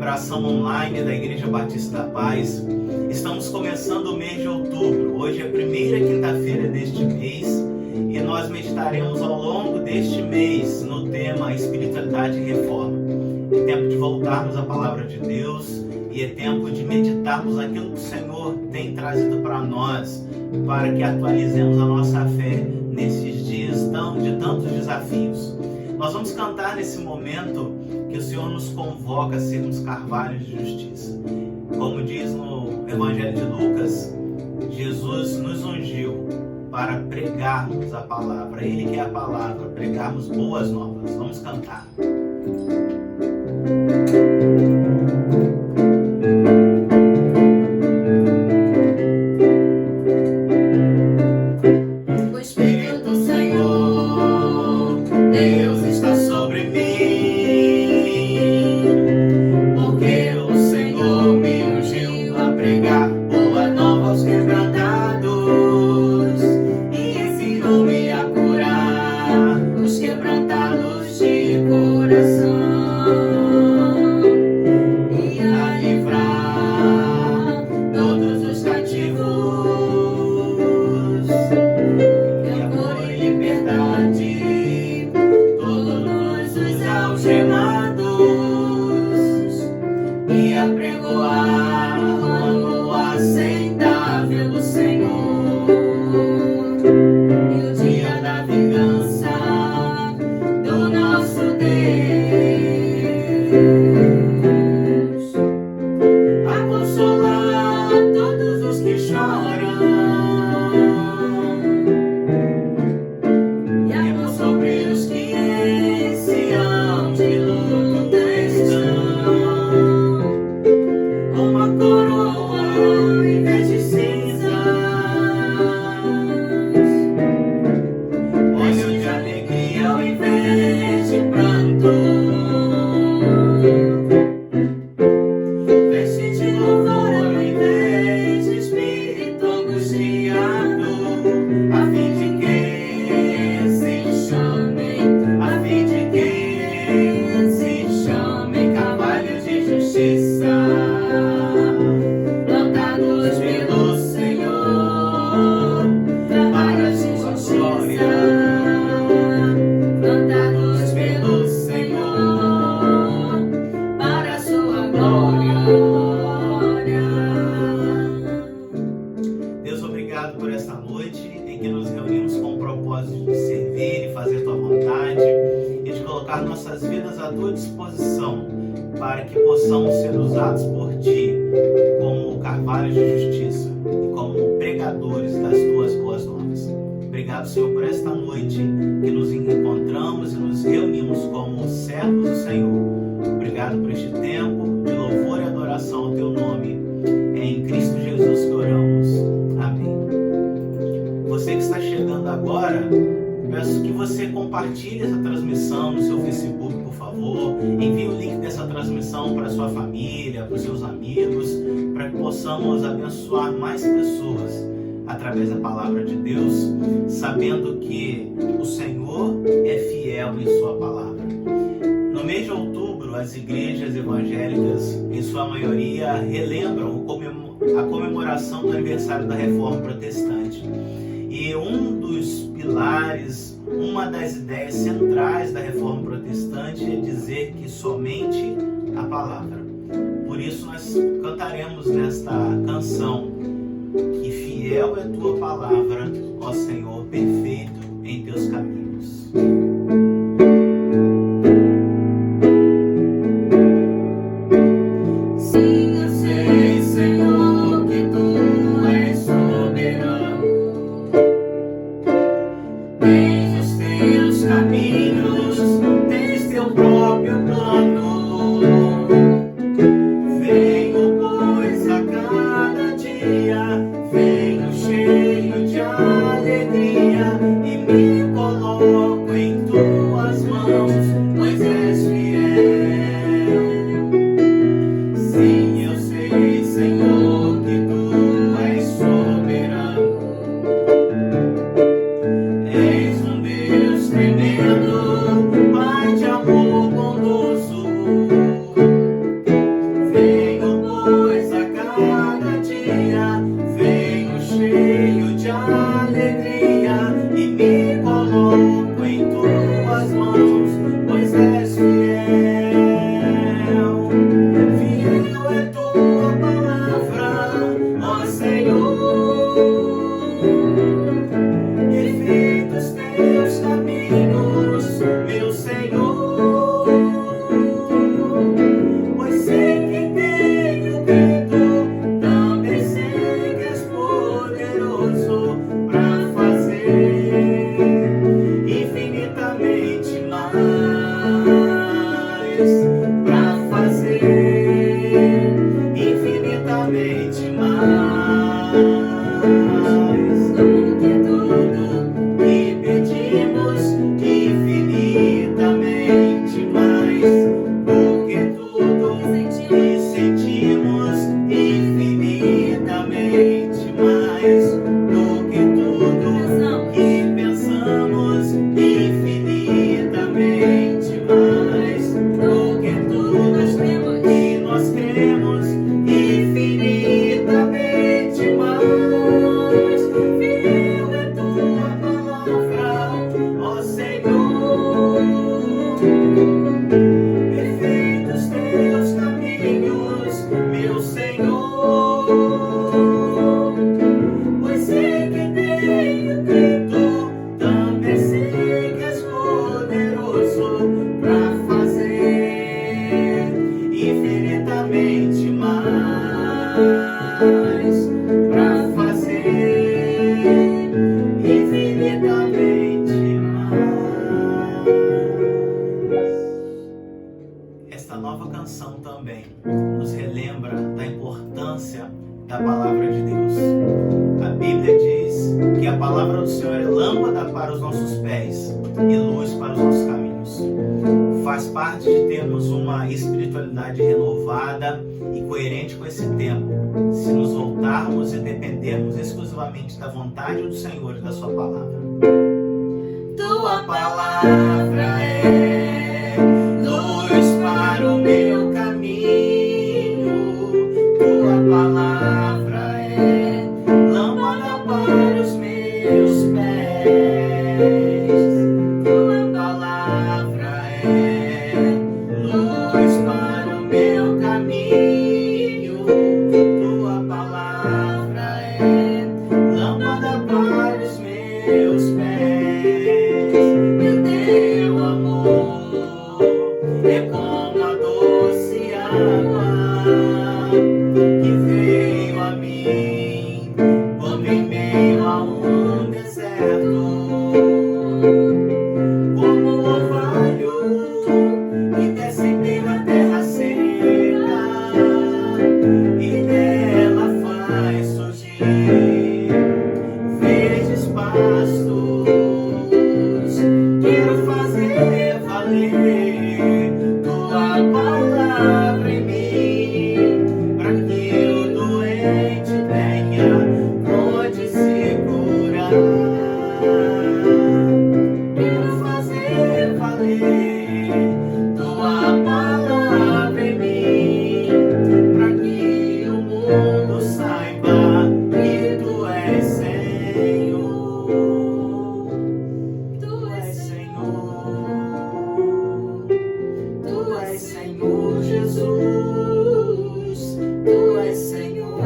celebração online da Igreja Batista da Paz. Estamos começando o mês de outubro. Hoje é a primeira quinta-feira deste mês e nós meditaremos ao longo deste mês no tema Espiritualidade e Reforma. É tempo de voltarmos à Palavra de Deus e é tempo de meditarmos aquilo que o Senhor tem trazido para nós, para que atualizemos a nossa fé nesses dias de tantos desafios. Nós vamos cantar nesse momento que o Senhor nos convoca a sermos carvalhos de justiça. Como diz no Evangelho de Lucas, Jesus nos ungiu para pregarmos a palavra. Ele que é a palavra, pregarmos boas novas. Vamos cantar. Nossas vidas à tua disposição, para que possamos ser usados por ti como carvalhos de justiça e como pregadores das tuas boas novas. Obrigado, Senhor, por esta noite que nos encontramos e nos reunimos como servos do Senhor. Obrigado por este tempo de louvor e adoração ao teu nome. É em Cristo Jesus que oramos. Amém. Você que está chegando agora, peço que você compartilhe essa transmissão no seu Facebook, por favor. Envie o link dessa transmissão para a sua família, para os seus amigos, para que possamos abençoar mais pessoas através da palavra de Deus, sabendo que o Senhor é fiel em sua palavra. No mês de outubro, as igrejas evangélicas, em sua maioria, relembram a comemoração do aniversário da Reforma Protestante. E um dos pilares, uma das ideias centrais da Reforma Protestante é dizer que somente a palavra. Por isso nós cantaremos nesta canção que fiel é tua palavra, ó Senhor, perfeito em teus caminhos. Venho cheio de alegria e me coloco em Da vontade do Senhor e da sua palavra. Tua palavra é luz para o meu caminho. Tua palavra é lâmpada para os meus pés. Tua palavra é luz para o meu caminho. Tua palavra é lâmpada para os meus pés. Meu teu amor é como a doce água que veio a mim quando em meio a um deserto, como o orvalho que desce pela terra seca e dela faz surgir verdes pastos. Quero fazer valer tua palavra em mim, para que o doente tenha onde se curar. Quero fazer valer tua palavra em mim, para que o mundo saiba que tu és Senhor. Tu és Senhor. Tu és Senhor Jesus. Tu és Senhor.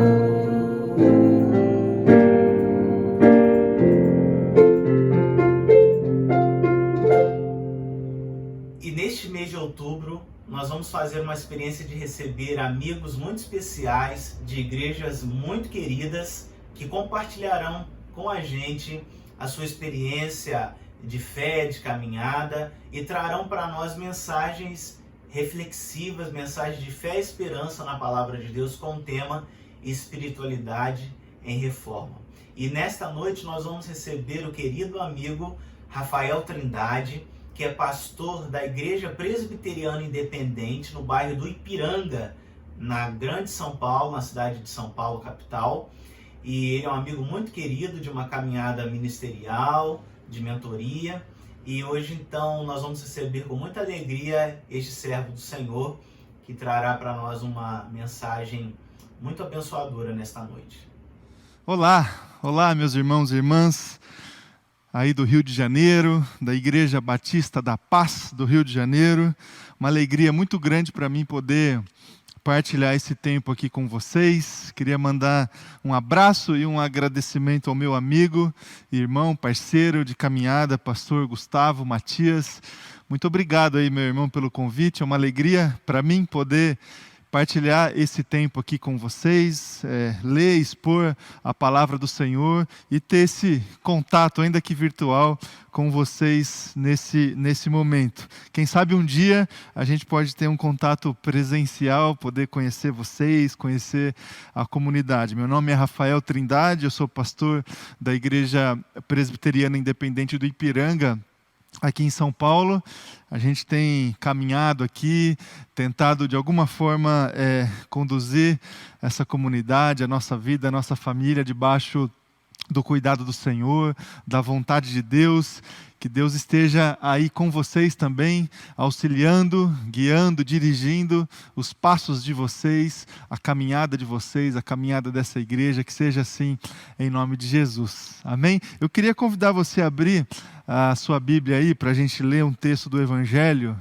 E neste mês de outubro, nós vamos fazer uma experiência de receber amigos muito especiais, de igrejas muito queridas, que compartilharão com a gente a sua experiência de fé, de caminhada, e trarão para nós mensagens reflexivas, mensagens de fé e esperança na palavra de Deus com o tema espiritualidade em reforma. E nesta noite nós vamos receber o querido amigo Rafael Trindade, que é pastor da Igreja Presbiteriana Independente no bairro do Ipiranga, na Grande São Paulo, na cidade de São Paulo, capital. E ele é um amigo muito querido de uma caminhada ministerial, de mentoria. E hoje, então, nós vamos receber com muita alegria este servo do Senhor, que trará para nós uma mensagem muito abençoadora nesta noite. Olá, olá meus irmãos e irmãs aí do Rio de Janeiro, da Igreja Batista da Paz do Rio de Janeiro. Uma alegria muito grande para mim poder partilhar esse tempo aqui com vocês. Queria mandar um abraço e um agradecimento ao meu amigo, irmão, parceiro de caminhada, pastor Gustavo Matias. Muito obrigado aí, meu irmão, pelo convite. É uma alegria para mim poder partilhar esse tempo aqui com vocês, ler, expor a palavra do Senhor e ter esse contato, ainda que virtual, com vocês nesse momento. Quem sabe um dia a gente pode ter um contato presencial, poder conhecer vocês, conhecer a comunidade. Meu nome é Rafael Trindade, eu sou pastor da Igreja Presbiteriana Independente do Ipiranga, aqui em São Paulo. A gente tem caminhado aqui, tentado de alguma forma conduzir essa comunidade, a nossa vida, a nossa família debaixo do cuidado do Senhor, da vontade de Deus. Que Deus esteja aí com vocês também, auxiliando, guiando, dirigindo os passos de vocês, a caminhada de vocês, a caminhada dessa igreja, que seja assim em nome de Jesus. Amém? Eu queria convidar você a abrir a sua Bíblia aí para a gente ler um texto do Evangelho,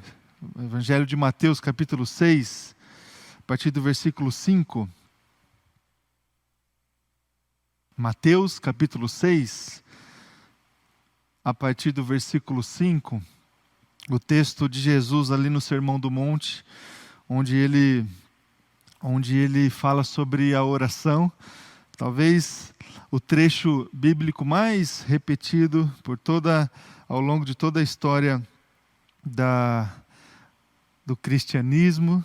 o Evangelho de Mateus, capítulo 6, a partir do versículo 5. Mateus, capítulo 6, a partir do versículo 5, o texto de Jesus ali no Sermão do Monte, onde ele fala sobre a oração, talvez o trecho bíblico mais repetido ao longo de toda a história do cristianismo.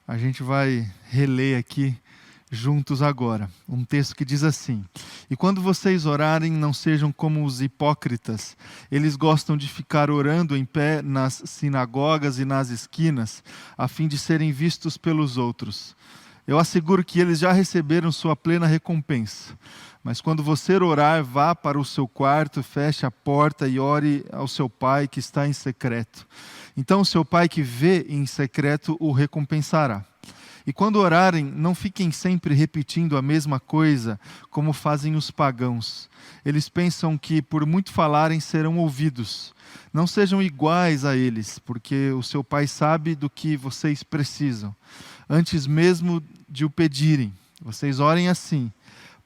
A gente vai reler aqui juntos agora, um texto que diz assim: e quando vocês orarem, não sejam como os hipócritas. Eles gostam de ficar orando em pé nas sinagogas e nas esquinas, a fim de serem vistos pelos outros. Eu asseguro que eles já receberam sua plena recompensa. Mas quando você orar, vá para o seu quarto, feche a porta e ore ao seu pai que está em secreto. Então o seu pai que vê em secreto o recompensará. E quando orarem, não fiquem sempre repetindo a mesma coisa, como fazem os pagãos. Eles pensam que, por muito falarem, serão ouvidos. Não sejam iguais a eles, porque o seu Pai sabe do que vocês precisam. Antes mesmo de o pedirem, vocês orem assim: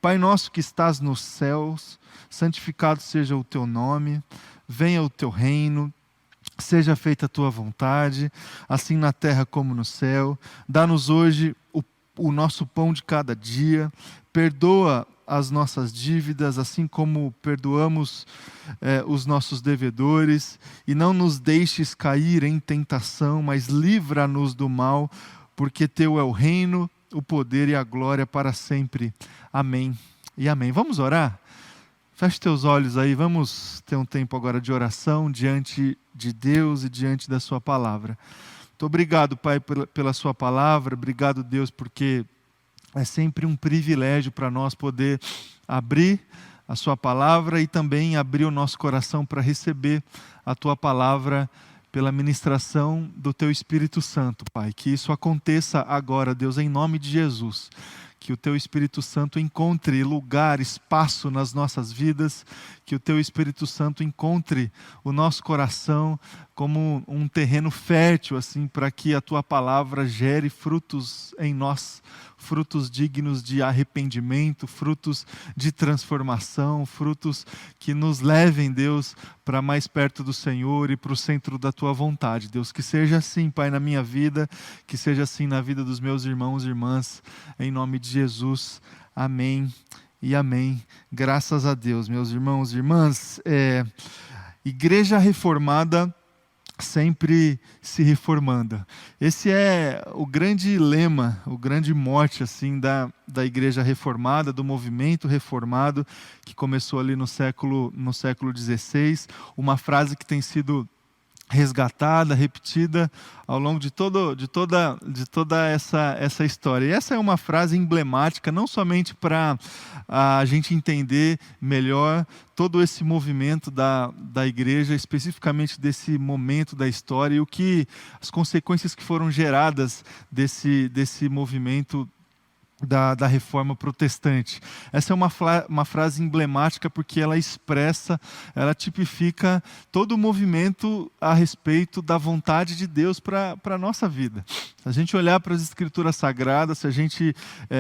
Pai nosso que estás nos céus, santificado seja o teu nome, venha o teu reino, seja feita a tua vontade, assim na terra como no céu. Dá-nos hoje o nosso pão de cada dia. Perdoa as nossas dívidas, assim como perdoamos os nossos devedores. E não nos deixes cair em tentação, mas livra-nos do mal, porque teu é o reino, o poder e a glória para sempre. Amém e amém. Vamos orar? Feche teus olhos aí, vamos ter um tempo agora de oração diante de Deus e diante da sua palavra. Muito obrigado, Pai, pela sua palavra. Obrigado, Deus, porque é sempre um privilégio para nós poder abrir a sua palavra e também abrir o nosso coração para receber a tua palavra pela ministração do teu Espírito Santo, Pai. Que isso aconteça agora, Deus, em nome de Jesus. Que o teu Espírito Santo encontre lugar, espaço nas nossas vidas, que o teu Espírito Santo encontre o nosso coração como um terreno fértil, assim, para que a tua palavra gere frutos em nós, frutos dignos de arrependimento, frutos de transformação, frutos que nos levem, Deus, para mais perto do Senhor e para o centro da tua vontade. Deus, que seja assim, Pai, na minha vida, que seja assim na vida dos meus irmãos e irmãs, em nome de Jesus. Amém e amém. Graças a Deus, meus irmãos e irmãs. Igreja reformada sempre se reformando. Esse é o grande lema, o grande mote assim, da igreja reformada, do movimento reformado, que começou ali no século XVI. Uma frase que tem sido resgatada, repetida ao longo de toda essa história. E essa é uma frase emblemática, não somente para a gente entender melhor todo esse movimento da igreja, especificamente desse momento da história e as consequências que foram geradas desse movimento da reforma protestante. Essa é uma frase emblemática porque ela tipifica todo o movimento a respeito da vontade de Deus para a nossa vida. Se a gente olhar para as Escrituras Sagradas, se a gente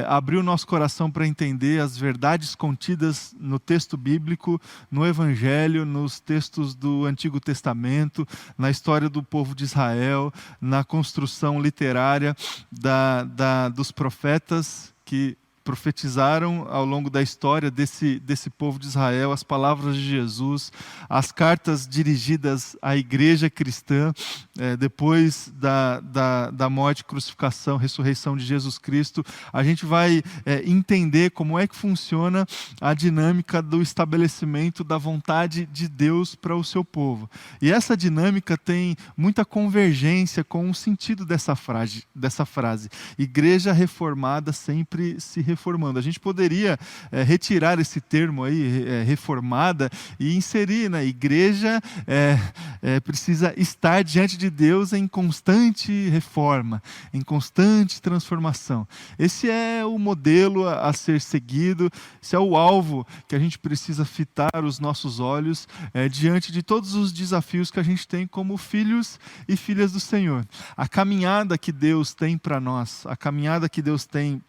abrir o nosso coração para entender as verdades contidas no texto bíblico, no Evangelho, nos textos do Antigo Testamento, na história do povo de Israel, na construção literária dos profetas que profetizaram ao longo da história desse povo de Israel, as palavras de Jesus, as cartas dirigidas à igreja cristã, depois da morte, crucificação, ressurreição de Jesus Cristo, a gente vai entender como é que funciona a dinâmica do estabelecimento da vontade de Deus para o seu povo. E essa dinâmica tem muita convergência com o sentido dessa frase. Igreja reformada sempre se reformando. A gente poderia retirar esse termo aí, reformada, e inserir, né? Igreja precisa estar diante de Deus em constante reforma, em constante transformação. Esse é o modelo a ser seguido, esse é o alvo que a gente precisa fitar os nossos olhos diante de todos os desafios que a gente tem como filhos e filhas do Senhor. A caminhada que Deus tem para nós, a caminhada que Deus tem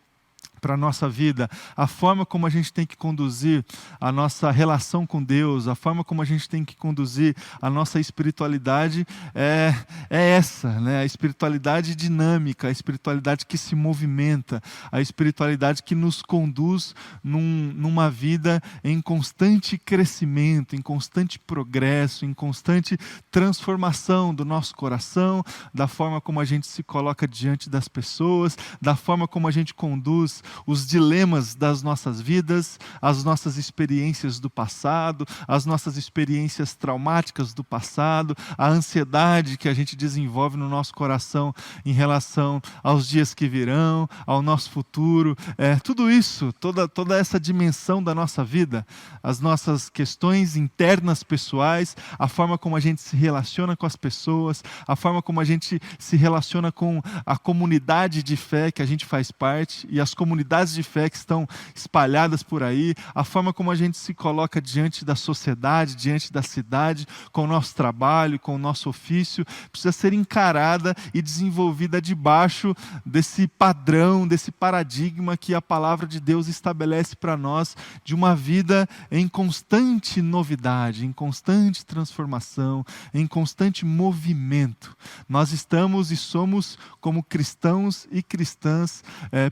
para a nossa vida, a forma como a gente tem que conduzir a nossa relação com Deus, a forma como a gente tem que conduzir a nossa espiritualidade é essa, né? A espiritualidade dinâmica, a espiritualidade que se movimenta, a espiritualidade que nos conduz numa vida em constante crescimento, em constante progresso, em constante transformação do nosso coração, da forma como a gente se coloca diante das pessoas, da forma como a gente conduz os dilemas das nossas vidas, as nossas experiências do passado, as nossas experiências traumáticas do passado, a ansiedade que a gente desenvolve no nosso coração em relação aos dias que virão, ao nosso futuro, tudo isso, toda essa dimensão da nossa vida, as nossas questões internas pessoais, a forma como a gente se relaciona com as pessoas, a forma como a gente se relaciona com a comunidade de fé que a gente faz parte e as comunidades de fé que estão espalhadas por aí, a forma como a gente se coloca diante da sociedade, diante da cidade, com o nosso trabalho, com o nosso ofício, precisa ser encarada e desenvolvida debaixo desse padrão, desse paradigma que a palavra de Deus estabelece para nós, de uma vida em constante novidade, em constante transformação, em constante movimento. Nós estamos e somos, como cristãos e cristãs,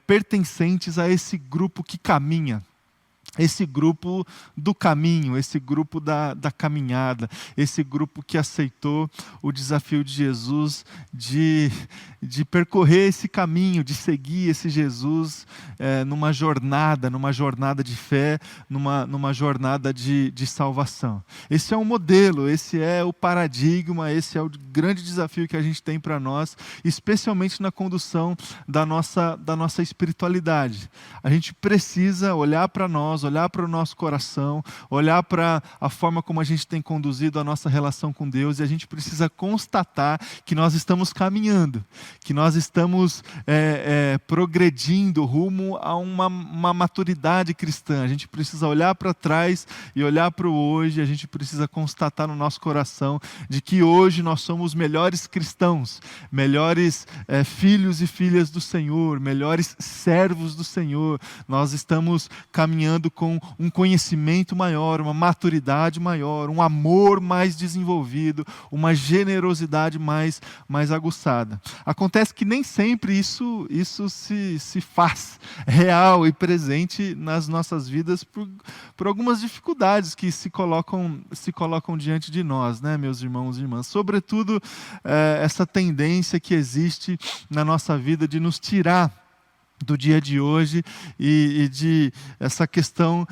pertencentes a esse grupo que caminha, esse grupo do caminho, esse grupo da caminhada, esse grupo que aceitou o desafio de Jesus de percorrer esse caminho, de seguir esse Jesus numa jornada de fé, numa jornada de salvação. Esse é o modelo, esse é o paradigma, esse é o grande desafio que a gente tem para nós, especialmente na condução da nossa espiritualidade. A gente precisa olhar para nós, olhar para o nosso coração, olhar para a forma como a gente tem conduzido a nossa relação com Deus, e a gente precisa constatar que nós estamos caminhando, que nós estamos progredindo rumo a uma maturidade cristã. A gente precisa olhar para trás e olhar para o hoje, a gente precisa constatar no nosso coração de que hoje nós somos melhores cristãos, melhores filhos e filhas do Senhor, melhores servos do Senhor. Nós estamos caminhando com um conhecimento maior, uma maturidade maior, um amor mais desenvolvido, uma generosidade mais aguçada. Acontece que nem sempre isso se faz real e presente nas nossas vidas por algumas dificuldades que se colocam diante de nós, né, meus irmãos e irmãs? Sobretudo essa tendência que existe na nossa vida de nos tirar do dia de hoje e de essa questão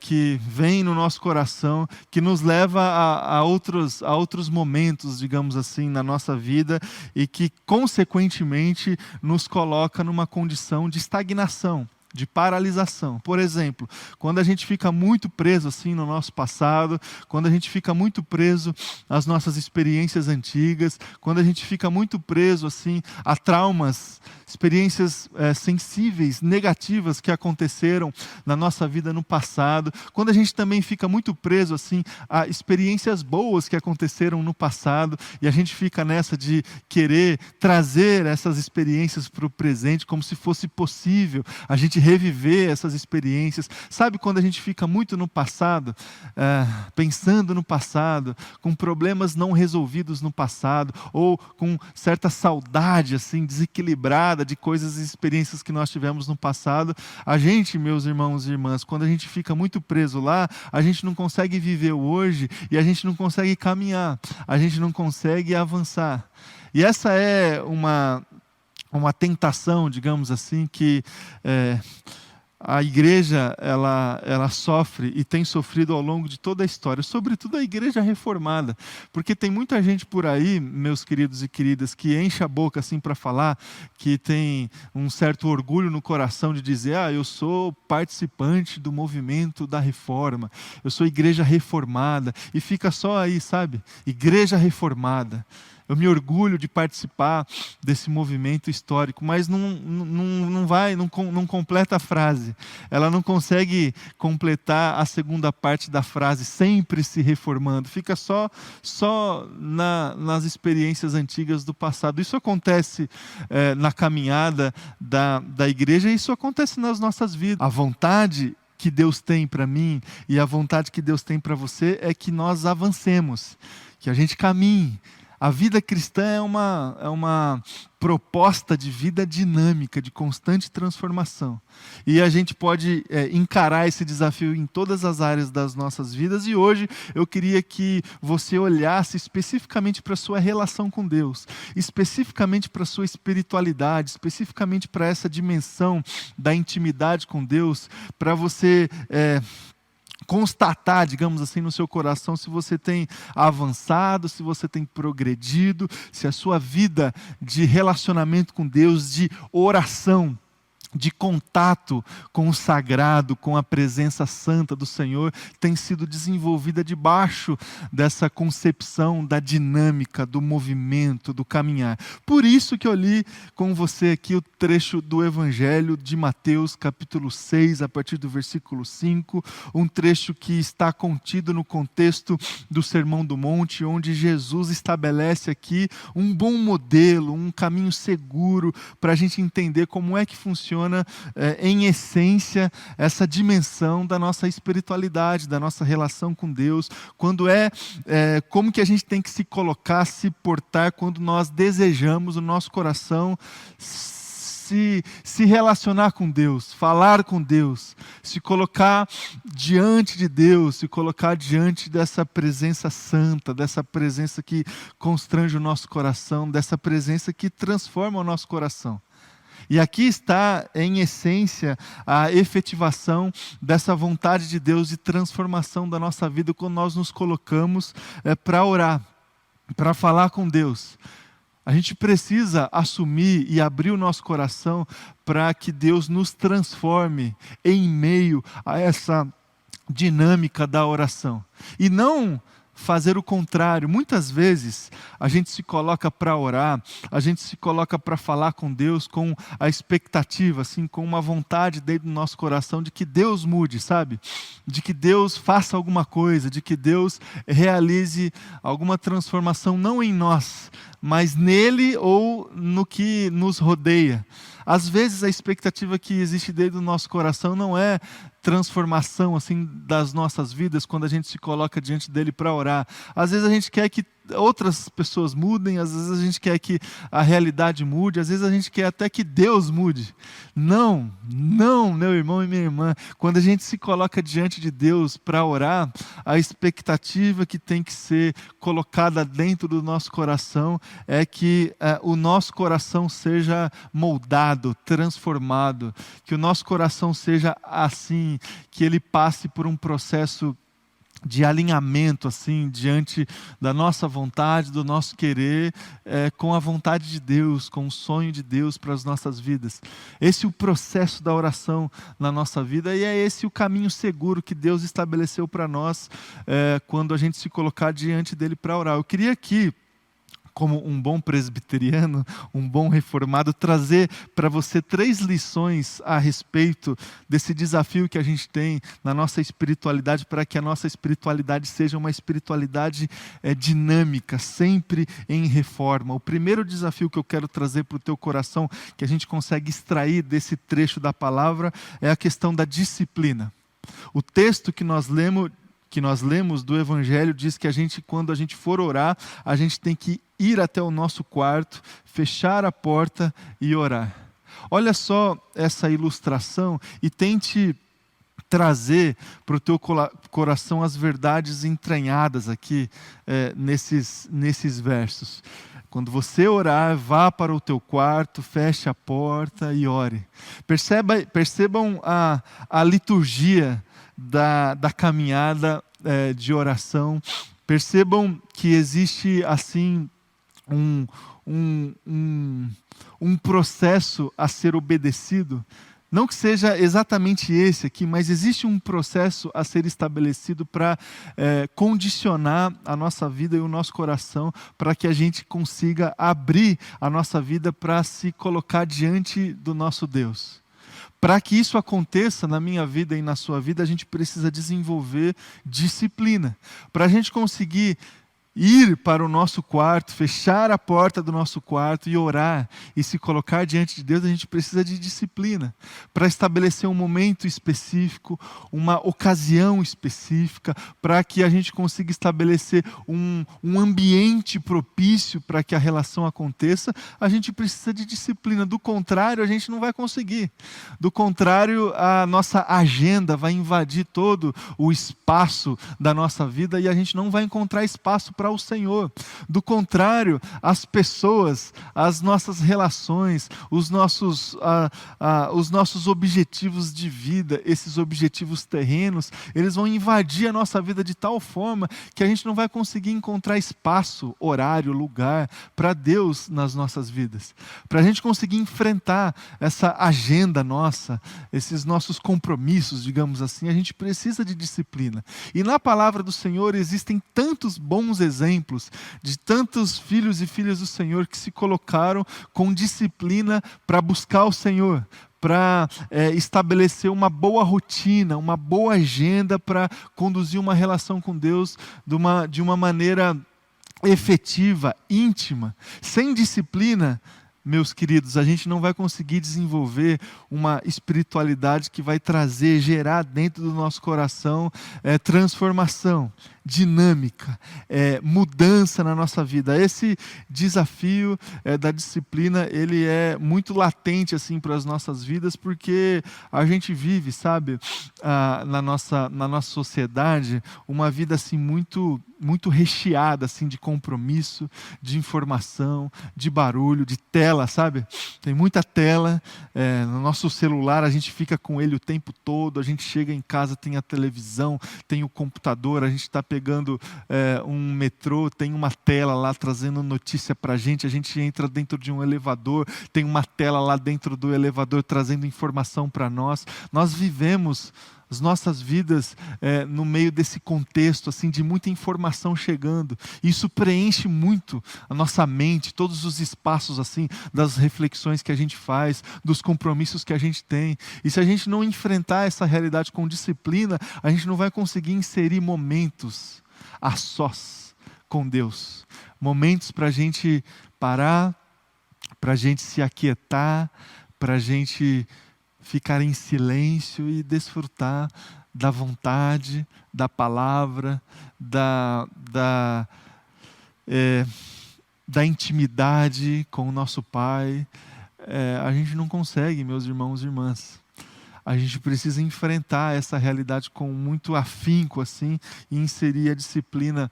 que vem no nosso coração, que nos leva a outros momentos, digamos assim, na nossa vida e que, consequentemente, nos coloca numa condição de estagnação, de paralisação. Por exemplo, quando a gente fica muito preso assim no nosso passado, quando a gente fica muito preso às nossas experiências antigas, quando a gente fica muito preso assim a traumas, experiências sensíveis, negativas que aconteceram na nossa vida no passado, quando a gente também fica muito preso assim a experiências boas que aconteceram no passado e a gente fica nessa de querer trazer essas experiências para o presente como se fosse possível a gente reviver essas experiências. Sabe quando a gente fica muito no passado, pensando no passado, com problemas não resolvidos no passado, ou com certa saudade assim, desequilibrada de coisas e experiências que nós tivemos no passado? A gente, meus irmãos e irmãs, quando a gente fica muito preso lá, a gente não consegue viver o hoje e a gente não consegue caminhar, a gente não consegue avançar. E essa é uma tentação, digamos assim, que a igreja ela sofre e tem sofrido ao longo de toda a história, sobretudo a igreja reformada, porque tem muita gente por aí, meus queridos e queridas, que enche a boca assim para falar, que tem um certo orgulho no coração de dizer: eu sou participante do movimento da reforma, eu sou igreja reformada, e fica só aí, sabe? Igreja reformada. Eu me orgulho de participar desse movimento histórico, mas não completa a frase. Ela não consegue completar a segunda parte da frase, sempre se reformando. Fica só nas experiências antigas do passado. Isso acontece na caminhada da igreja, e isso acontece nas nossas vidas. A vontade que Deus tem para mim e a vontade que Deus tem para você é que nós avancemos, que a gente caminhe. A vida cristã é uma proposta de vida dinâmica, de constante transformação. E a gente pode encarar esse desafio em todas as áreas das nossas vidas. E hoje eu queria que você olhasse especificamente para a sua relação com Deus, especificamente para a sua espiritualidade, especificamente para essa dimensão da intimidade com Deus, para você constatar, digamos assim, no seu coração se você tem avançado, se você tem progredido, se a sua vida de relacionamento com Deus, de oração, de contato com o sagrado, com a presença santa do Senhor, tem sido desenvolvida debaixo dessa concepção da dinâmica, do movimento, do caminhar. Por isso que eu li com você aqui o trecho do Evangelho de Mateus, capítulo 6, a partir do versículo 5, um trecho que está contido no contexto do Sermão do Monte, onde Jesus estabelece aqui um bom modelo, um caminho seguro para a gente entender como é que funciona em essência essa dimensão da nossa espiritualidade, da nossa relação com Deus, como que a gente tem que se colocar, se portar quando nós desejamos no nosso coração se relacionar com Deus, falar com Deus, se colocar diante de Deus, se colocar diante dessa presença santa, dessa presença que constrange o nosso coração, dessa presença que transforma o nosso coração. E aqui está, em essência, a efetivação dessa vontade de Deus de transformação da nossa vida quando nós nos colocamos para orar, para falar com Deus. A gente precisa assumir e abrir o nosso coração para que Deus nos transforme em meio a essa dinâmica da oração. E não fazer o contrário. Muitas vezes a gente se coloca para orar, a gente se coloca para falar com Deus com a expectativa, assim, com uma vontade dentro do nosso coração de que Deus mude, sabe? De que Deus faça alguma coisa, de que Deus realize alguma transformação, não em nós, mas nele ou no que nos rodeia. Às vezes a expectativa que existe dentro do nosso coração não é transformação assim das nossas vidas quando a gente se coloca diante dele para orar. Às vezes a gente quer que outras pessoas mudem, às vezes a gente quer que a realidade mude, às vezes a gente quer até que Deus mude. Não, meu irmão e minha irmã, quando a gente se coloca diante de Deus para orar, a expectativa que tem que ser colocada dentro do nosso coração é que o nosso coração seja moldado, transformado, que o nosso coração seja assim, que ele passe por um processo de alinhamento, assim, diante da nossa vontade, do nosso querer, com a vontade de Deus, com o sonho de Deus para as nossas vidas. Esse é o processo da oração na nossa vida, e é esse o caminho seguro que Deus estabeleceu para nós, quando a gente se colocar diante dele para orar. Eu queria aqui, como um bom presbiteriano, um bom reformado, trazer para você 3 lições a respeito desse desafio que a gente tem na nossa espiritualidade, para que a nossa espiritualidade seja uma espiritualidade dinâmica, sempre em reforma. O primeiro desafio que eu quero trazer para o teu coração, que a gente consegue extrair desse trecho da palavra, é a questão da disciplina. O texto que nós lemos do Evangelho diz que quando a gente for orar, a gente tem que ir até o nosso quarto, fechar a porta e orar. Olha só essa ilustração e tente trazer para o teu coração as verdades entranhadas aqui nesses versos. Quando você orar, vá para o teu quarto, feche a porta e ore. Percebam a liturgia da caminhada de oração. Percebam que existe assim um processo a ser obedecido. Não que seja exatamente esse aqui, mas existe um processo a ser estabelecido para condicionar a nossa vida e o nosso coração, para que a gente consiga abrir a nossa vida para se colocar diante do nosso Deus. Para que isso aconteça na minha vida e na sua vida, a gente precisa desenvolver disciplina. Para a gente conseguir ir para o nosso quarto, fechar a porta do nosso quarto e orar e se colocar diante de Deus, a gente precisa de disciplina para estabelecer um momento específico, uma ocasião específica, para que a gente consiga estabelecer um ambiente propício para que a relação aconteça. A gente precisa de disciplina, do contrário a gente não vai conseguir. Do contrário, a nossa agenda vai invadir todo o espaço da nossa vida e a gente não vai encontrar espaço para o Senhor. Do contrário, as pessoas, as nossas relações, os nossos objetivos de vida, esses objetivos terrenos, eles vão invadir a nossa vida de tal forma que a gente não vai conseguir encontrar espaço, horário, lugar para Deus nas nossas vidas. Para a gente conseguir enfrentar essa agenda nossa, esses nossos compromissos, digamos assim, a gente precisa de disciplina. E na palavra do Senhor existem tantos bons exemplos de tantos filhos e filhas do Senhor que se colocaram com disciplina para buscar o Senhor, para estabelecer uma boa rotina, uma boa agenda para conduzir uma relação com Deus de uma maneira efetiva, íntima. Sem disciplina, meus queridos, a gente não vai conseguir desenvolver uma espiritualidade que vai gerar dentro do nosso coração transformação, dinâmica, mudança na nossa vida. Esse desafio da disciplina, ele é muito latente assim para as nossas vidas, porque a gente vive, sabe, na nossa sociedade, uma vida assim muito recheada assim de compromisso, de informação, de barulho, de tela, sabe? Tem muita tela, no nosso celular a gente fica com ele o tempo todo, a gente chega em casa, tem a televisão, tem o computador, a gente está pegando um metrô, tem uma tela lá trazendo notícia para a gente entra dentro de um elevador, tem uma tela lá dentro do elevador trazendo informação para nós. Nós vivemos as nossas vidas no meio desse contexto assim, de muita informação chegando. Isso preenche muito a nossa mente, todos os espaços assim, das reflexões que a gente faz, dos compromissos que a gente tem. E se a gente não enfrentar essa realidade com disciplina, a gente não vai conseguir inserir momentos a sós com Deus. Momentos para a gente parar, para a gente se aquietar, para a gente ficar em silêncio e desfrutar da vontade, da palavra, da intimidade com o nosso Pai. A gente não consegue, meus irmãos e irmãs. A gente precisa enfrentar essa realidade com muito afinco assim, e inserir a disciplina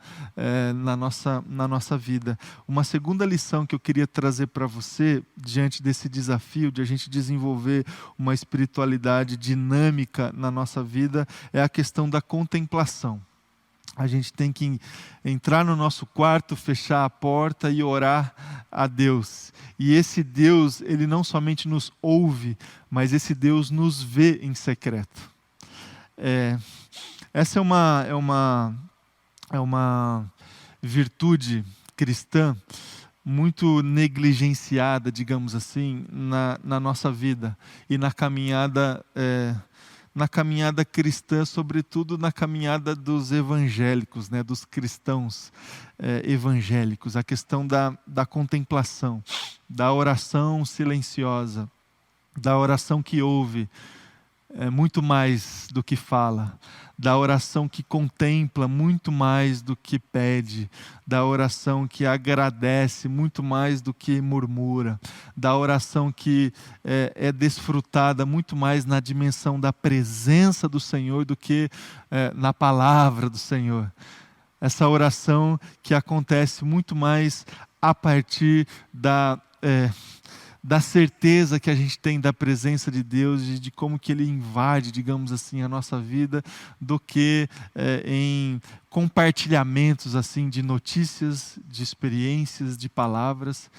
na nossa vida. Uma segunda lição que eu queria trazer para você, diante desse desafio de a gente desenvolver uma espiritualidade dinâmica na nossa vida, é a questão da contemplação. A gente tem que entrar no nosso quarto, fechar a porta e orar a Deus. E esse Deus, Ele não somente nos ouve, mas esse Deus nos vê em secreto. Essa é uma virtude cristã muito negligenciada, digamos assim, na nossa vida e na caminhada cristã, sobretudo na caminhada dos evangélicos, né, dos cristãos evangélicos, a questão da contemplação, da oração silenciosa, da oração que ouve muito mais do que fala, da oração que contempla muito mais do que pede, da oração que agradece muito mais do que murmura, da oração que é desfrutada muito mais na dimensão da presença do Senhor do que na palavra do Senhor. Essa oração que acontece muito mais a partir da certeza que a gente tem da presença de Deus e de como que Ele invade, digamos assim, a nossa vida, do que em compartilhamentos assim de notícias, de experiências, de palavras,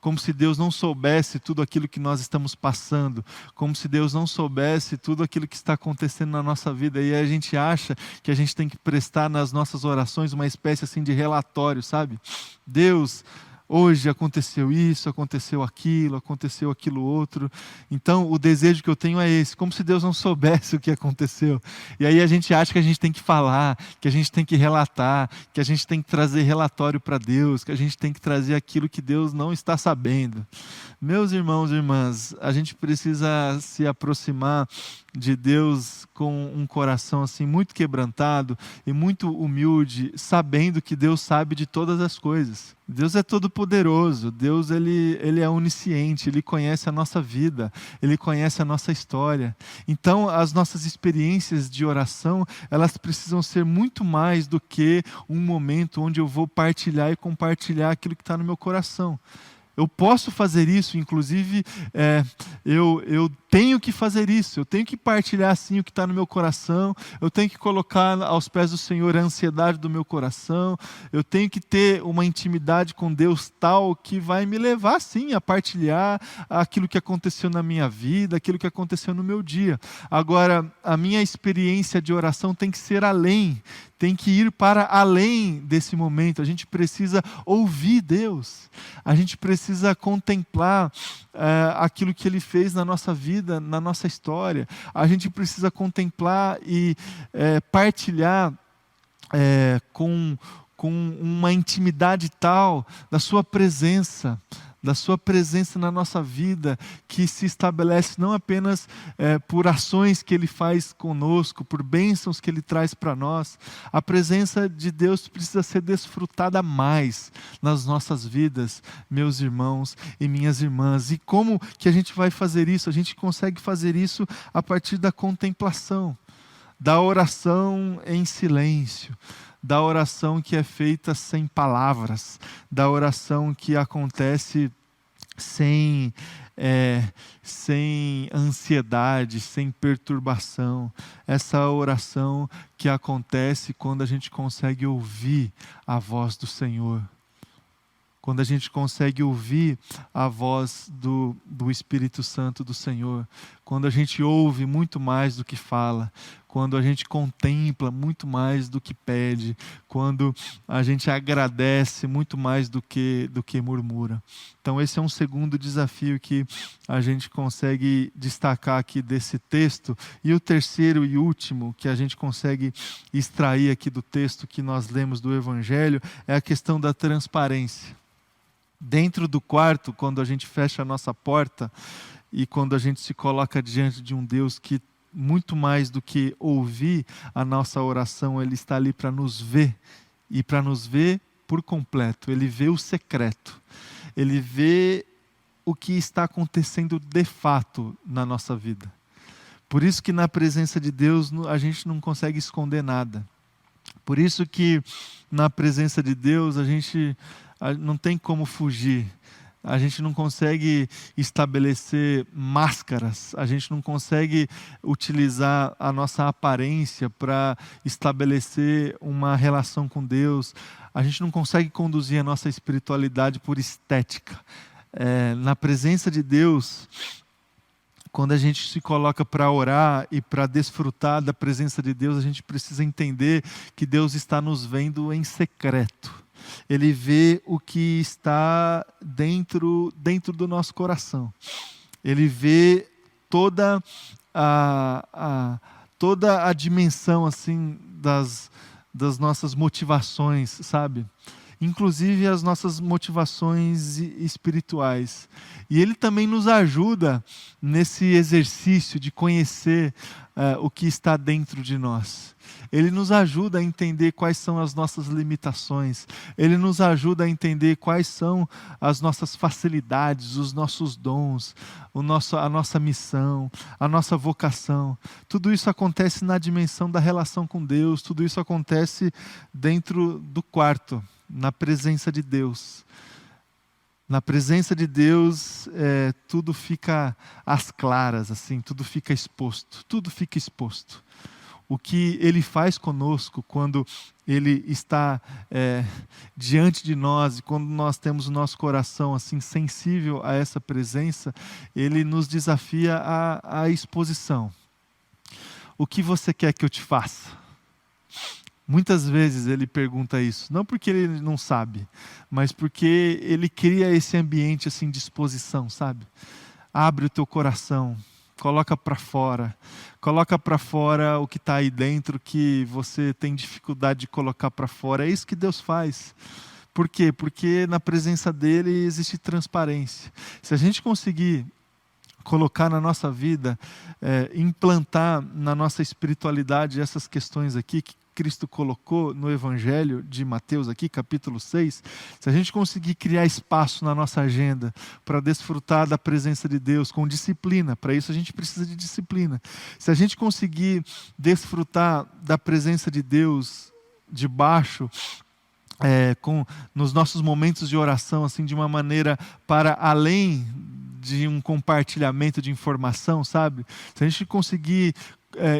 como se Deus não soubesse tudo aquilo que nós estamos passando, como se Deus não soubesse tudo aquilo que está acontecendo na nossa vida, e a gente acha que a gente tem que prestar nas nossas orações uma espécie assim de relatório, sabe? Deus, hoje aconteceu isso, aconteceu aquilo outro. Então, o desejo que eu tenho é esse, como se Deus não soubesse o que aconteceu. E aí a gente acha que a gente tem que falar, que a gente tem que relatar, que a gente tem que trazer relatório para Deus, que a gente tem que trazer aquilo que Deus não está sabendo. Meus irmãos e irmãs, a gente precisa se aproximar de Deus com um coração assim muito quebrantado e muito humilde, sabendo que Deus sabe de todas as coisas. Deus é todo poderoso, Deus ele é onisciente, Ele conhece a nossa vida, Ele conhece a nossa história. Então as nossas experiências de oração, elas precisam ser muito mais do que um momento onde eu vou partilhar e compartilhar aquilo que está no meu coração. Eu posso fazer isso, inclusive eu tenho que fazer isso, eu tenho que partilhar assim o que está no meu coração, eu tenho que colocar aos pés do Senhor a ansiedade do meu coração, eu tenho que ter uma intimidade com Deus tal que vai me levar sim a partilhar aquilo que aconteceu na minha vida, aquilo que aconteceu no meu dia. Agora, a minha experiência de oração tem que ser além, tem que ir para além desse momento. A gente precisa ouvir Deus, a gente precisa contemplar aquilo que Ele fez na nossa vida, na nossa história. A gente precisa contemplar e partilhar com uma intimidade tal da Sua presença na nossa vida, que se estabelece não apenas por ações que Ele faz conosco, por bênçãos que Ele traz para nós. A presença de Deus precisa ser desfrutada mais nas nossas vidas, meus irmãos e minhas irmãs. E como que a gente vai fazer isso? A gente consegue fazer isso a partir da contemplação, da oração em silêncio, da oração que é feita sem palavras, da oração que acontece sem ansiedade, sem perturbação. Essa oração que acontece quando a gente consegue ouvir a voz do Senhor. Quando a gente consegue ouvir a voz do Espírito Santo do Senhor, quando a gente ouve muito mais do que fala, quando a gente contempla muito mais do que pede, quando a gente agradece muito mais do que murmura. Então esse é um segundo desafio que a gente consegue destacar aqui desse texto. E o terceiro e último que a gente consegue extrair aqui do texto que nós lemos do Evangelho é a questão da transparência. Dentro do quarto, quando a gente fecha a nossa porta e quando a gente se coloca diante de um Deus que, muito mais do que ouvir a nossa oração, Ele está ali para nos ver, e para nos ver por completo. Ele vê o secreto, Ele vê o que está acontecendo de fato na nossa vida. Por isso que na presença de Deus a gente não consegue esconder nada. Por isso que na presença de Deus a gente não tem como fugir. a gente não consegue estabelecer máscaras, a gente não consegue utilizar a nossa aparência para estabelecer uma relação com Deus, a gente não consegue conduzir a nossa espiritualidade por estética. Na presença de Deus, quando a gente se coloca para orar e para desfrutar da presença de Deus, a gente precisa entender que Deus está nos vendo em secreto. Ele vê o que está dentro do nosso coração. Ele vê toda a dimensão assim das nossas motivações, sabe? Inclusive as nossas motivações espirituais. E Ele também nos ajuda nesse exercício de conhecer o que está dentro de nós. Ele nos ajuda a entender quais são as nossas limitações. Ele nos ajuda a entender quais são as nossas facilidades, os nossos dons, a nossa missão, a nossa vocação. Tudo isso acontece na dimensão da relação com Deus. Tudo isso acontece dentro do quarto, na presença de Deus. Na presença de Deus, tudo fica às claras, assim, tudo fica exposto. Tudo fica exposto. O que Ele faz conosco quando Ele está diante de nós e quando nós temos o nosso coração assim sensível a essa presença, Ele nos desafia à exposição. O que você quer que eu te faça? Muitas vezes Ele pergunta isso, não porque Ele não sabe, mas porque Ele cria esse ambiente assim de exposição, sabe? Abre o teu coração. Coloca para fora o que está aí dentro que você tem dificuldade de colocar para fora. É isso que Deus faz. Por quê? Porque na presença dEle existe transparência. Se a gente conseguir colocar na nossa vida, implantar na nossa espiritualidade essas questões aqui que Cristo colocou no Evangelho de Mateus aqui, capítulo 6, se a gente conseguir criar espaço na nossa agenda para desfrutar da presença de Deus com disciplina, para isso a gente precisa de disciplina. Se a gente conseguir desfrutar da presença de Deus debaixo, nos nossos momentos de oração, assim, de uma maneira para além de um compartilhamento de informação, sabe? Se a gente conseguir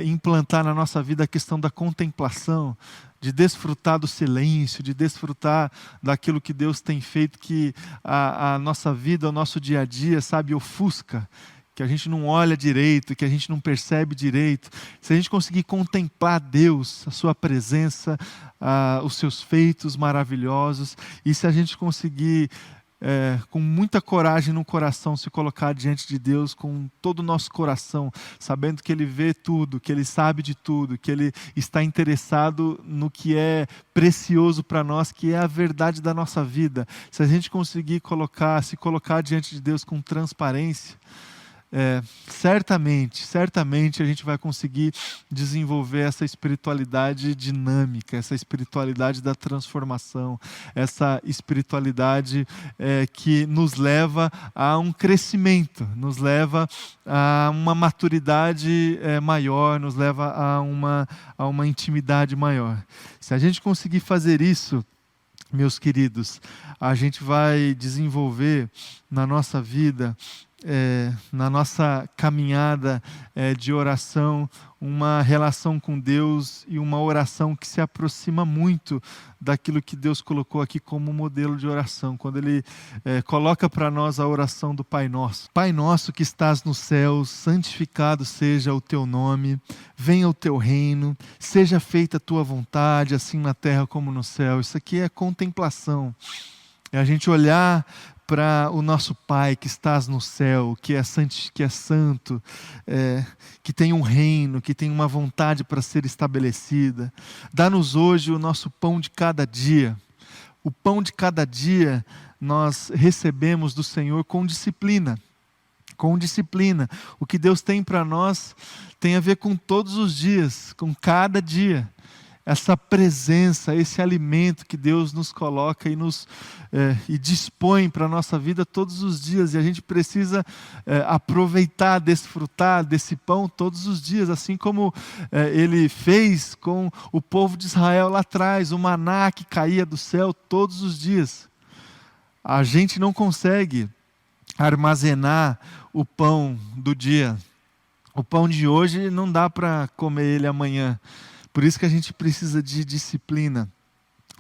implantar na nossa vida a questão da contemplação, de desfrutar do silêncio, de desfrutar daquilo que Deus tem feito, que a nossa vida, o nosso dia a dia, sabe, ofusca, que a gente não olha direito, que a gente não percebe direito. Se a gente conseguir contemplar Deus, a sua presença, os seus feitos maravilhosos, e se a gente conseguir com muita coragem no coração se colocar diante de Deus com todo o nosso coração, sabendo que Ele vê tudo, que Ele sabe de tudo, que Ele está interessado no que é precioso para nós, que é a verdade da nossa vida. Se a gente conseguir se colocar diante de Deus com transparência, certamente a gente vai conseguir desenvolver essa espiritualidade dinâmica, essa espiritualidade da transformação, essa espiritualidade que nos leva a um crescimento, nos leva a uma maturidade maior, nos leva a uma intimidade maior. Se a gente conseguir fazer isso, meus queridos, a gente vai desenvolver na nossa vida, na nossa caminhada de oração, uma relação com Deus e uma oração que se aproxima muito daquilo que Deus colocou aqui como modelo de oração. Quando Ele coloca para nós a oração do Pai Nosso. Pai nosso que estás nos céus, santificado seja o teu nome, venha o teu reino, seja feita a tua vontade, assim na terra como no céu. Isso aqui é contemplação. É a gente olhar para o nosso Pai que estás no céu, que é santo, que tem um reino, que tem uma vontade para ser estabelecida. Dá-nos hoje o nosso pão de cada dia. O pão de cada dia nós recebemos do Senhor com disciplina. Com disciplina. O que Deus tem para nós tem a ver com todos os dias, com cada dia. Essa presença, esse alimento que Deus nos coloca e dispõe para a nossa vida todos os dias. E a gente precisa aproveitar, desfrutar desse pão todos os dias, assim como Ele fez com o povo de Israel lá atrás, o maná que caía do céu todos os dias. A gente não consegue armazenar o pão do dia. O pão de hoje não dá para comer ele amanhã. Por isso que a gente precisa de disciplina.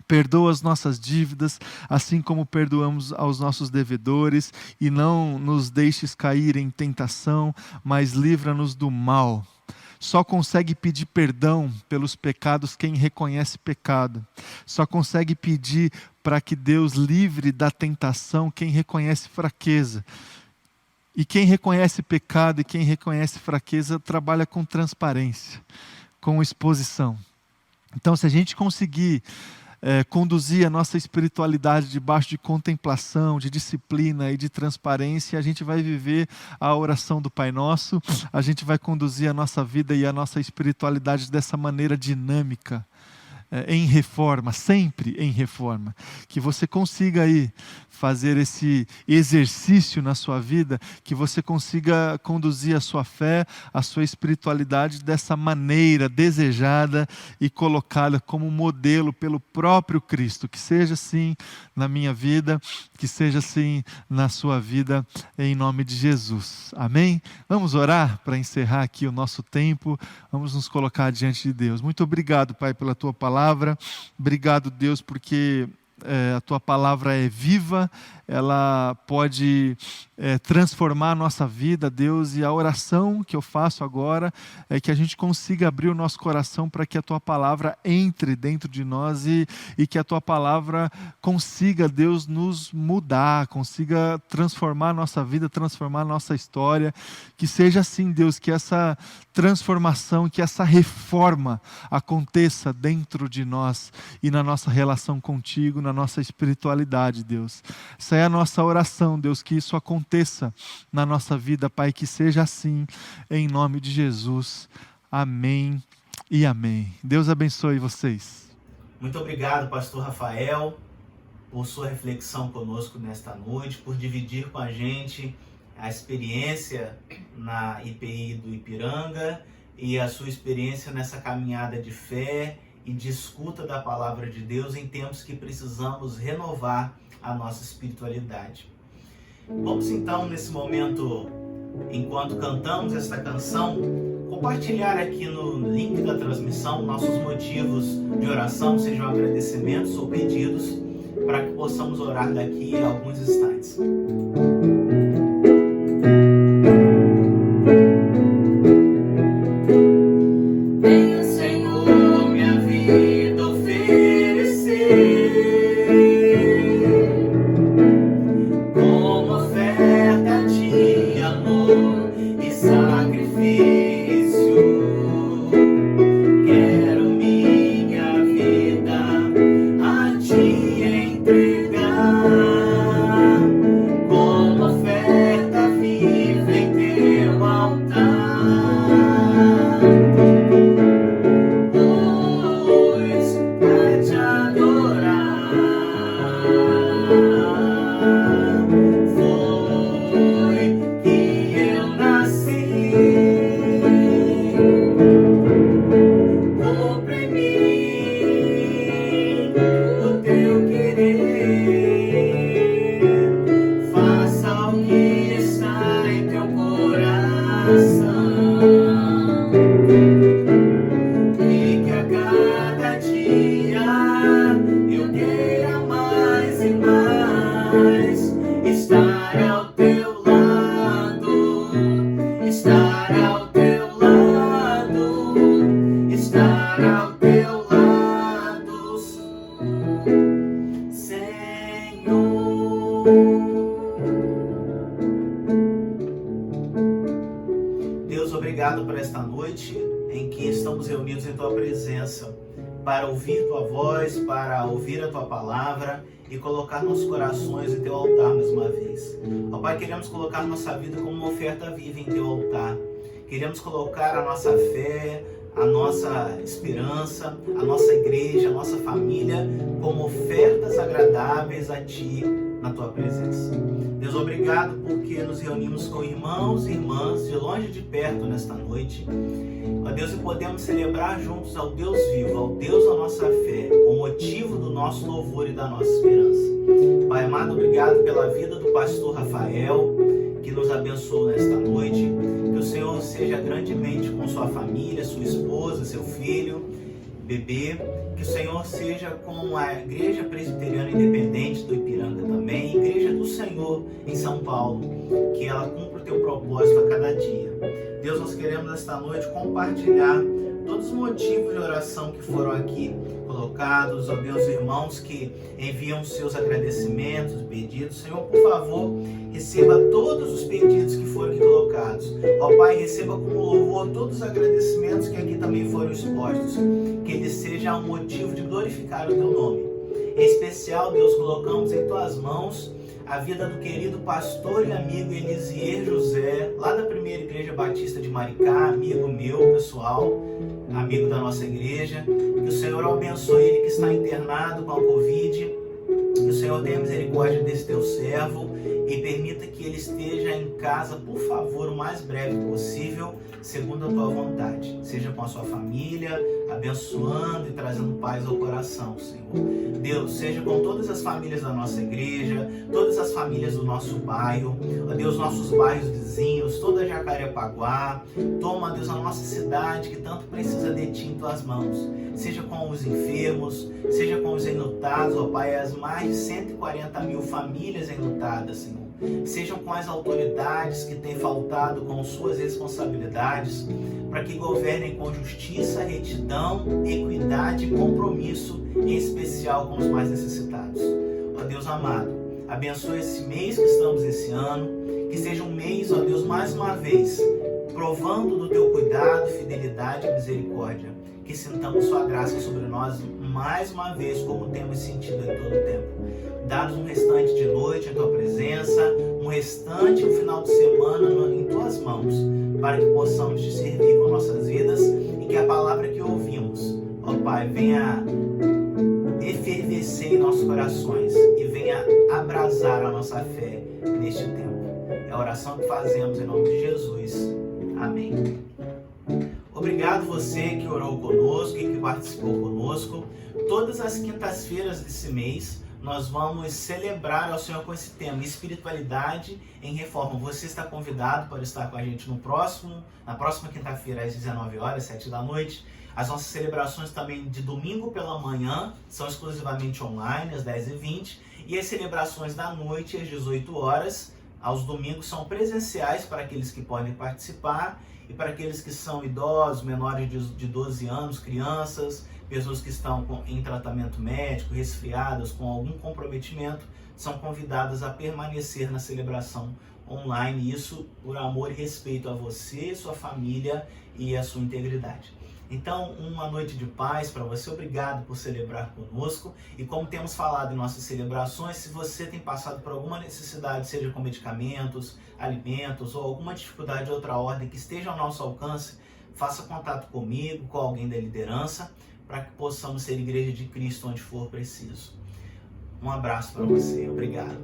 Perdoa as nossas dívidas, assim como perdoamos aos nossos devedores, e não nos deixes cair em tentação, mas livra-nos do mal. Só consegue pedir perdão pelos pecados quem reconhece pecado. Só consegue pedir para que Deus livre da tentação quem reconhece fraqueza. E quem reconhece pecado e quem reconhece fraqueza trabalha com transparência, com exposição. Então, se a gente conseguir conduzir a nossa espiritualidade debaixo de contemplação, de disciplina e de transparência, a gente vai viver a oração do Pai Nosso, a gente vai conduzir a nossa vida e a nossa espiritualidade dessa maneira dinâmica, em reforma, sempre em reforma. Que você consiga aí fazer esse exercício na sua vida, que você consiga conduzir a sua fé, a sua espiritualidade dessa maneira desejada e colocada como modelo pelo próprio Cristo. Que seja assim na minha vida, que seja assim na sua vida, em nome de Jesus. Amém? Vamos orar para encerrar aqui o nosso tempo. Vamos nos colocar diante de Deus. Muito obrigado, Pai, pela Tua palavra. Obrigado, Deus, porque a Tua palavra é viva, ela pode transformar a nossa vida, Deus, e a oração que eu faço agora é que a gente consiga abrir o nosso coração para que a Tua palavra entre dentro de nós e que a Tua palavra consiga, Deus, nos mudar, consiga transformar a nossa vida, transformar a nossa história. Que seja assim, Deus, que essa transformação, que essa reforma aconteça dentro de nós e na nossa relação contigo, na nossa espiritualidade, Deus. Essa é a nossa oração, Deus, que isso aconteça na nossa vida, Pai, que seja assim, em nome de Jesus. Amém e amém. Deus abençoe vocês. Muito obrigado, pastor Rafael, por sua reflexão conosco nesta noite, por dividir com a gente a experiência na IPI do Ipiranga e a sua experiência nessa caminhada de fé e de escuta da palavra de Deus em tempos que precisamos renovar a nossa espiritualidade. Vamos então, nesse momento, enquanto cantamos esta canção, compartilhar aqui no link da transmissão nossos motivos de oração, sejam agradecimentos ou pedidos, para que possamos orar daqui a alguns instantes. Venha, Senhor, minha vida oferecer como oferta de amor e sacrifício. Quero minha vida a Ti entregar como oferta viva em Teu altar. Pois pra Te adorar foi que eu nasci. Cumpre em mim o Teu querer, faça o que está em Teu coração, e que a cada dia eu queira mais e mais estar ao Teu lado, estar ao Teu lado, estar ao Teu lado, Senhor. Deus, obrigado por esta noite em que estamos reunidos em Tua presença para ouvir Tua voz, para ouvir a Tua palavra e colocar nossos corações em Teu altar mais uma vez. Ó Pai, queremos colocar nossa vida como uma oferta viva em Teu altar. Queremos colocar a nossa fé, a nossa esperança, a nossa igreja, a nossa família como ofertas agradáveis a Ti na tua presença. Deus, obrigado porque nos reunimos com irmãos e irmãs de longe e de perto nesta noite. Ó Deus, e podemos celebrar juntos ao Deus vivo, ao Deus da nossa fé, o motivo do nosso louvor e da nossa esperança. Pai amado, obrigado pela vida do pastor Rafael, que nos abençoou nesta noite. Que o Senhor seja grandemente com sua família, sua esposa, seu filho, bebê. Que o Senhor seja com a Igreja Presbiteriana Independente do Ipiranga também, Igreja do Senhor em São Paulo, que ela cumpra o teu propósito a cada dia. Deus, nós queremos esta noite compartilhar todos os motivos de oração que foram aqui colocados, ó Deus, irmãos que enviam seus agradecimentos, pedidos. Senhor, por favor, receba todos os pedidos que foram aqui colocados. Ó Pai, receba como louvor todos os agradecimentos que aqui também foram expostos. Que ele seja um motivo de glorificar o teu nome. Em especial, Deus, colocamos em tuas mãos a vida do querido pastor e amigo Elisier José, lá da primeira Igreja Batista de Maricá, amigo meu, pessoal, amigo da nossa igreja. Que o Senhor abençoe ele que está internado com a Covid. Que o Senhor tenha misericórdia desse teu servo e permita que ele esteja em casa, por favor, o mais breve possível, segundo a tua vontade. Seja com a sua família, abençoando e trazendo paz ao coração, Senhor. Deus, seja com todas as famílias da nossa igreja, todas as famílias do nosso bairro, ó Deus, nossos bairros vizinhos, toda Jacarepaguá. Toma, Deus, a nossa cidade que tanto precisa de ti em tuas mãos. Seja com os enfermos, seja com os enlutados, ó Pai, as mais de 140 mil famílias enlutadas, Senhor. Sejam com as autoridades que têm faltado com suas responsabilidades, para que governem com justiça, retidão, equidade e compromisso, em especial com os mais necessitados. Ó Deus amado, abençoe esse mês que estamos esse ano, que seja um mês, ó Deus, mais uma vez, provando do teu cuidado, fidelidade e misericórdia. Que sintamos sua graça sobre nós mais uma vez, como temos sentido em todo o tempo. Dá-nos um restante de noite em tua presença, um restante no final de semana em tuas mãos, para que possamos te servir com nossas vidas e que a palavra que ouvimos, ó Pai, venha efervescer em nossos corações e venha abrasar a nossa fé neste tempo. É a oração que fazemos em nome de Jesus. Amém. Obrigado você que orou conosco e que participou conosco. Todas as quintas-feiras desse mês nós vamos celebrar ao Senhor com esse tema, espiritualidade em reforma. Você está convidado para estar com a gente na próxima quinta-feira às 19 horas, 7 da noite. As nossas celebrações também de domingo pela manhã são exclusivamente online, às 10h20. E as celebrações da noite, às 18 horas, aos domingos, são presenciais para aqueles que podem participar. E para aqueles que são idosos, menores de 12 anos, crianças, pessoas que estão em tratamento médico, resfriadas, com algum comprometimento, são convidadas a permanecer na celebração online. Isso por amor e respeito a você, sua família e a sua integridade. Então, uma noite de paz para você. Obrigado por celebrar conosco. E como temos falado em nossas celebrações, se você tem passado por alguma necessidade, seja com medicamentos, alimentos ou alguma dificuldade de outra ordem que esteja ao nosso alcance, faça contato comigo, com alguém da liderança, para que possamos ser igreja de Cristo onde for preciso. Um abraço para você. Obrigado.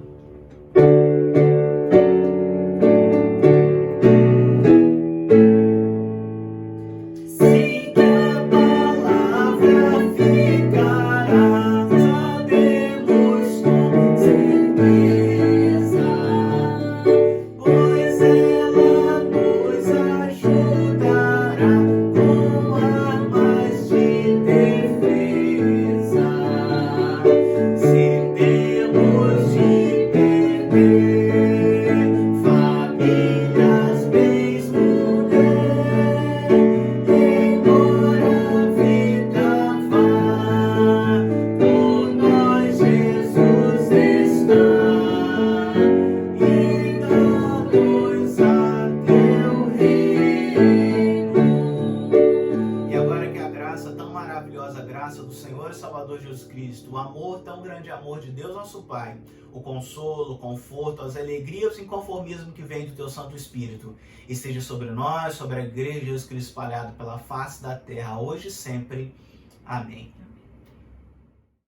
O amor, tão grande amor de Deus nosso Pai, o consolo, o conforto, as alegrias e o inconformismo que vem do teu Santo Espírito esteja sobre nós, sobre a Igreja de Jesus Cristo espalhada pela face da terra, hoje e sempre. Amém.